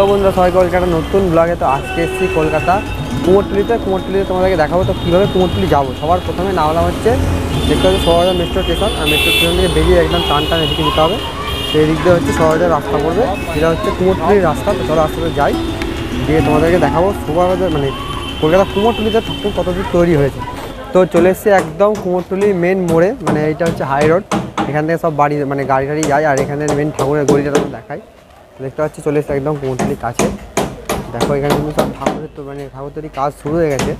Hello বন্ধুরা, সবাইকে কলকাতা নতুন ব্লগে। তো আজকে এসেছি কলকাতা কুমোরটুলিতে তোমাদেরকে দেখাবো তো কীভাবে কুমোরটুলি যাবো। সবার প্রথমে নামলাম হচ্ছে দেখতে হচ্ছে সহজা মেট্রো স্টেশন, আর মেট্রো স্টেশন থেকে বেরিয়ে একদম টান এদিকে যেতে হবে। সেই দিক দিয়ে হচ্ছে সহজা রাস্তা পড়বে, যেটা হচ্ছে কুমোরটুলির রাস্তা। তো চলো রাস্তাতে যাই, দিয়ে তোমাদেরকে দেখাবো সবার মানে কলকাতা কুমোরটুলিতে ঠাকুর কত দূর তৈরি হয়েছে। তো চলে এসেছি একদম কুমোরটুলি মেন মোড়ে, মানে এইটা হচ্ছে হাই রোড। এখান থেকে সব বাড়ি মানে গাড়ি টাড়ি যায়, আর এখানে মেন ঠাকুরের গলিটা তোমাকে দেখাই। দেখতে পাচ্ছি চলে এসেছে একদম কুমোরটুলির কাছে। দেখো এখানে কিন্তু সব ঠাকুরের তো মানে ঠাকুর তৈরির কাজ শুরু হয়ে গেছে।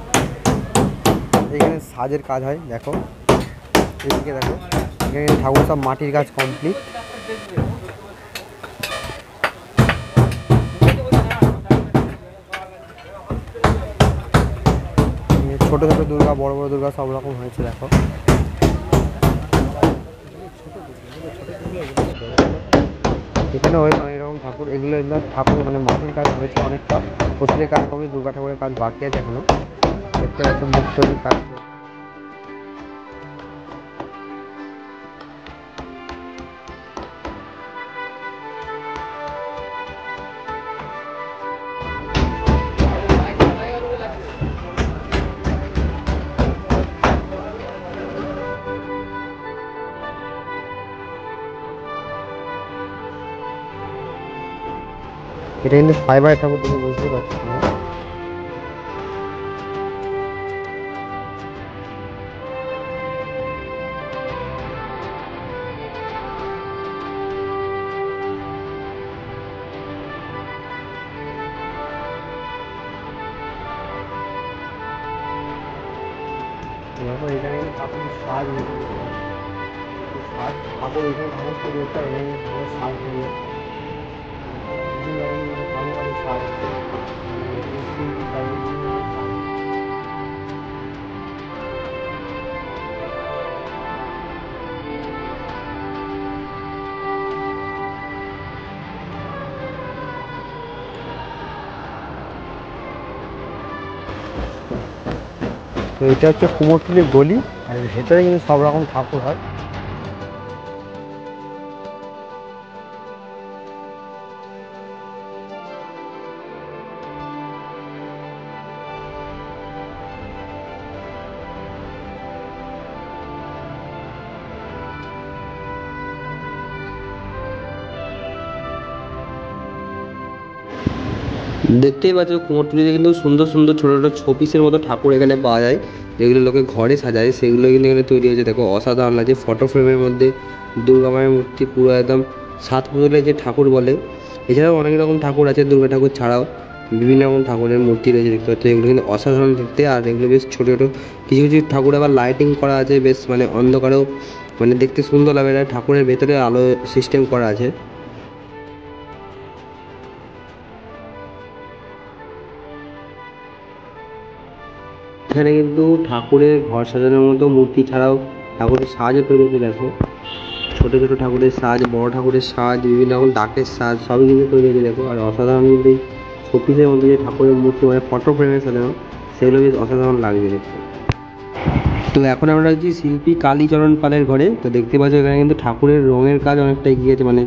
এখানে সাজের কাজ হয়, দেখো এদিকে দেখো এখানে ঠাকুর সব মাটির কাজ কমপ্লিট। ছোটো ছোটো দুর্গা, বড় বড় দুর্গা সব রকম হয়েছে। দেখো এখানে হয়েছে অনেক রকম ঠাকুর, এগুলো ঠাকুর মানে মাটির কাজ হয়েছে অনেকটা। প্রতিটি কাজ কমে, দুর্গা ঠাকুরের কাজ বাকি আছে এখনো। দেখতে পাচ্ছি মুখ তৈরির কাজ। এটা কিন্তু ফাইবার ঠাকুর, তুমি বুঝতে পারছি না। দেখো এখানে কিন্তু ঠাকুর সাজ ঠাকুর এখানে সমস্ত রয়েছে, এখানে সাজ হয়ে ভালো ভালো সাজ আছে। তো এটা হচ্ছে কুমোরটুলির গলি, আর ভেতরে কিন্তু সব রকম ঠাকুর হয়। দেখতেই পাচ্ছ কুমোরটুলিতে কিন্তু সুন্দর সুন্দর ছোটো ছোটো শোপিসের মতো ঠাকুর এখানে পাওয়া যায়, যেগুলো লোকে ঘরে সাজায়, সেগুলো কিন্তু এখানে তৈরি হয়েছে। দেখো অসাধারণ লাগছে, ফটো ফ্রেমের মধ্যে দুর্গা মায়ের মূর্তি পুরো একদম সাত পুতুলের যে ঠাকুর বলে। এছাড়াও অনেক রকম ঠাকুর আছে, দুর্গা ঠাকুর ছাড়াও বিভিন্ন রকম ঠাকুরের মূর্তি রয়েছে দেখতে পাচ্ছ। এগুলো কিন্তু অসাধারণ দেখতে, আর এগুলো বেশ ছোটো ছোটো কিছু কিছু ঠাকুর আবার লাইটিং করা আছে, বেশ মানে অন্ধকারেও মানে দেখতে সুন্দর লাগে। ঠাকুরের ভেতরে আলো সিস্টেম করা আছে। এখানে কিন্তু ঠাকুরের ঘর সাজানোর মতো মূর্তি ছাড়াও ঠাকুরের সাজও তৈরি হয়েছে। দেখো ছোটো ছোটো ঠাকুরের সাজ, বড় ঠাকুরের সাজ, বিভিন্ন রকম ডাকের সাজ সবই কিন্তু তৈরি হয়েছে। দেখো আর অসাধারণ কিন্তু এই শোপিসের মধ্যে যে ঠাকুরের মূর্তি মানে ফটো ফ্রেমে সাজানো, সেগুলো বেশ অসাধারণ লাগছে দেখতে। তো এখন আমরা আছি শিল্পী কালীচরণ পালের ঘরে। তো দেখতে পাচ্ছ এখানে কিন্তু ঠাকুরের রঙের কাজ অনেকটা এগিয়ে গেছে, মানে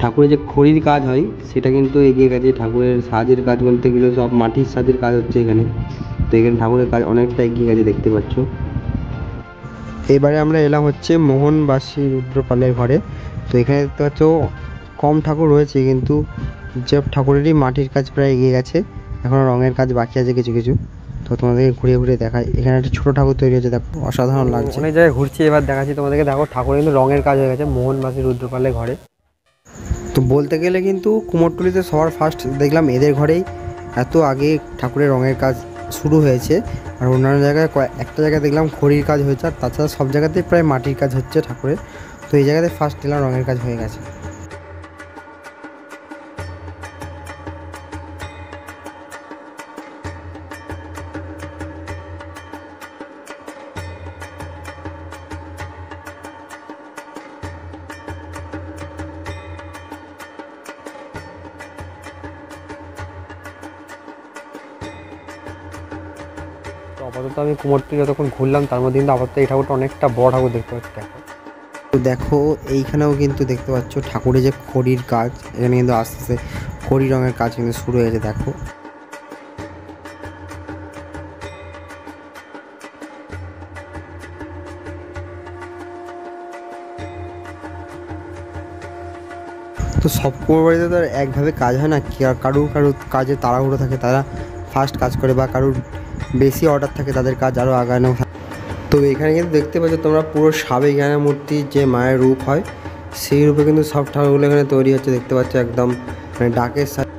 ঠাকুরের যে খড়ির কাজ হয় সেটা কিন্তু এগিয়ে গেছে। ঠাকুরের সাজের কাজ বলতে গেলে সব মাটির সাজের কাজ হচ্ছে এখানে। তো এখানে ঠাকুরের কাজ অনেকটা এগিয়ে গেছে দেখতে পাচ্ছ। এবারে আমরা এলাম হচ্ছে মোহনবাসী রুদ্রপালের ঘরে। তো এখানে দেখতে পাচ্ছ কম ঠাকুর রয়েছে, কিন্তু যে ঠাকুরেরই মাটির কাজ প্রায় এগিয়ে গেছে, এখনও রঙের কাজ বাকি আছে কিছু কিছু। তো তোমাদেরকে ঘুরিয়ে ঘুরিয়ে দেখাই। এখানে একটা ছোটো ঠাকুর তৈরি হয়েছে, দেখো অসাধারণ লাগছে। অনেক জায়গায় ঘুরছি, এবার দেখাচ্ছি তোমাদেরকে। দেখো ঠাকুর কিন্তু রঙের কাজ হয়ে গেছে মোহনবাসী রুদ্রপালের ঘরে। তো বলতে গেলে কিন্তু কুমোরটুলিতে সবার ফার্স্ট দেখলাম এদের ঘরেই এত আগে ঠাকুরের রঙের কাজ শুরু হয়েছে। আর অন্যান্য জায়গায় একটা জায়গায় দেখলাম খড়ির কাজ হয়েছে, আর তাছাড়া সব জায়গাতেই প্রায় মাটির কাজ হচ্ছে ঠাকুরের। তো এই জায়গাতে ফার্স্ট দেখলাম রঙের কাজ হয়ে গেছে। তো আপাতত আমি কুমোরটুলি যতক্ষণ ঘুরলাম তার মধ্যে কিন্তু আপাতত এই ঠাকুরটা অনেকটা বড় ঠাকুর দেখতে পাচ্ছি। দেখো তো দেখো এইখানেও কিন্তু দেখতে পাচ্ছ ঠাকুরের যে খড়ির কাজ, এখানে কিন্তু আস্তে আস্তে খড়ি রঙের কাজ কিন্তু শুরু হয়েছে। দেখো তো সব বাড়িতে তো আর একভাবে কাজ হয় না, কারুর কাজে তাড়াহুড়ো থাকে, তারা ফাস্ট কাজ করে, বা কারুর বেশি অর্ডার থাকে তাদের কাজ আরও আগানো থাকে। তো এখানে কিন্তু দেখতে পাচ্ছ তোমরা পুরো সাবেক জ্ঞানা মূর্তির যে মায়ের রূপ হয় সেই রূপে কিন্তু সব ঠাকুরগুলো এখানে তৈরি হচ্ছে। দেখতে পাচ্ছ একদম মানে ডাকের সাথে।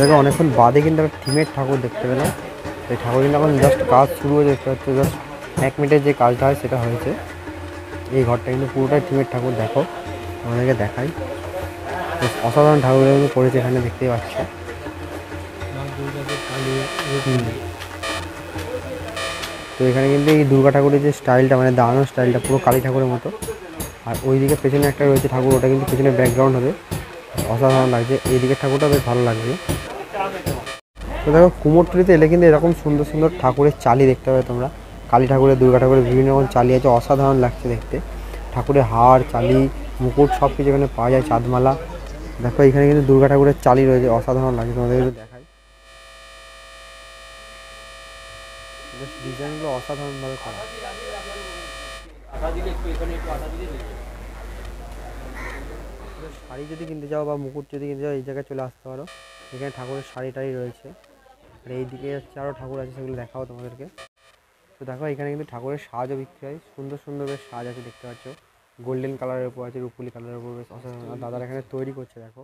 দেখো অনেকক্ষণ বাদে কিন্তু একটা থিমের ঠাকুর দেখতে পেলাম। এই ঠাকুর কিন্তু এখন জাস্ট কাজ শুরু হয়ে দেখতে পাচ্ছ, জাস্ট 1 মিনিটের যে কাজটা হয় সেটা হয়েছে। এই ঘরটা কিন্তু পুরোটাই থিমের ঠাকুর। দেখো আমাদেরকে দেখাই, অসাধারণ ঠাকুরগুলো কিন্তু পড়েছে এখানে, দেখতেই পাচ্ছ। তো এখানে কিন্তু এই দুর্গা ঠাকুরের যে স্টাইলটা, মানে দাঁড়ানোর স্টাইলটা পুরো কালী ঠাকুরের মতো। আর ওইদিকে পেছনে একটা রয়েছে ঠাকুর, ওটা কিন্তু পেছনে ব্যাকগ্রাউন্ড হবে, অসাধারণ লাগছে। এইদিকের ঠাকুরটা বেশ ভালো লাগছে। তো দেখো কুমোরটুলিতে এলে কিন্তু এরকম সুন্দর সুন্দর ঠাকুরের চালি দেখতে পাবে তোমরা। কালী ঠাকুরের, দুর্গা ঠাকুরের বিভিন্ন রকম চালি আছে, অসাধারণ লাগছে দেখতে। ঠাকুরের হার, চালি, মুকুট সব কিছু এখানে পাওয়া যায়, চাঁদমালা। দেখো এখানে কিন্তু দুর্গা ঠাকুরের চালি রয়েছে, অসাধারণ লাগছে। তোমাদের একটু দেখাই, ডিজাইনগুলো অসাধারণভাবে করা। শাড়ি যদি কিনতে যাও বা মুকুট যদি কিনতে যাও এই জায়গায় চলে আসতে পারো। এখানে ঠাকুরের শাড়ি টাড়ি রয়েছে। আর এই দিকে হচ্ছে আরও ঠাকুর আছে, সেগুলো দেখাও তোমাদেরকে। তো দেখো এখানে কিন্তু ঠাকুরের সাজও বিক্রি হয়, সুন্দর সুন্দর বেশ সাজ আছে দেখতে পাচ্ছ। গোল্ডেন কালারের উপর আছে, রুপুলি কালারের উপর, বেশ অসাধারণ। আর দাদারা এখানে তৈরি করছে দেখো।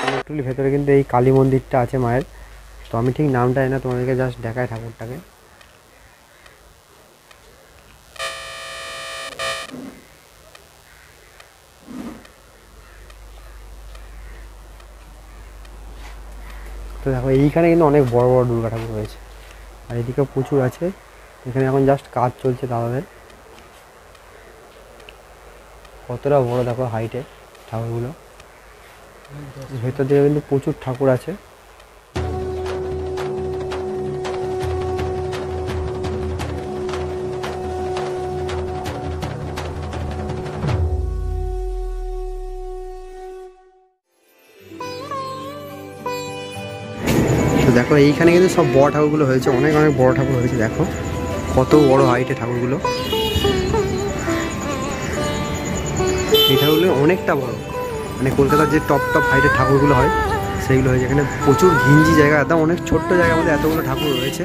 কুমোরটুলির ভেতরে কিন্তু এই কালী মন্দিরটা আছে মায়ের। তো আমি ঠিক নামটা জানি না, তোমাদেরকে জাস্ট দেখাই ঠাকুরটাকে। তো দেখো এইখানে কিন্তু অনেক বড় বড় দুর্গা ঠাকুর রয়েছে, আর এদিকেও প্রচুর আছে। এখানে এখন জাস্ট কাজ চলছে দাদাদের। কতটা বড় দেখো হাইটে ঠাকুরগুলো। ভেতর দিকে কিন্তু প্রচুর ঠাকুর আছে। তো দেখো এইখানে কিন্তু সব বড় ঠাকুরগুলো হয়েছে, অনেক অনেক বড় ঠাকুর হয়েছে। দেখো কত বড় হাইটে ঠাকুরগুলো। এই ঠাকুরগুলো অনেকটা বড়, মানে কলকাতার যে টপ টপ হাইটের ঠাকুরগুলো হয় সেইগুলো হয়েছে। এখানে প্রচুর ঘিঞ্জি জায়গা, একদম অনেক ছোট্ট জায়গার মধ্যে এতগুলো ঠাকুর রয়েছে।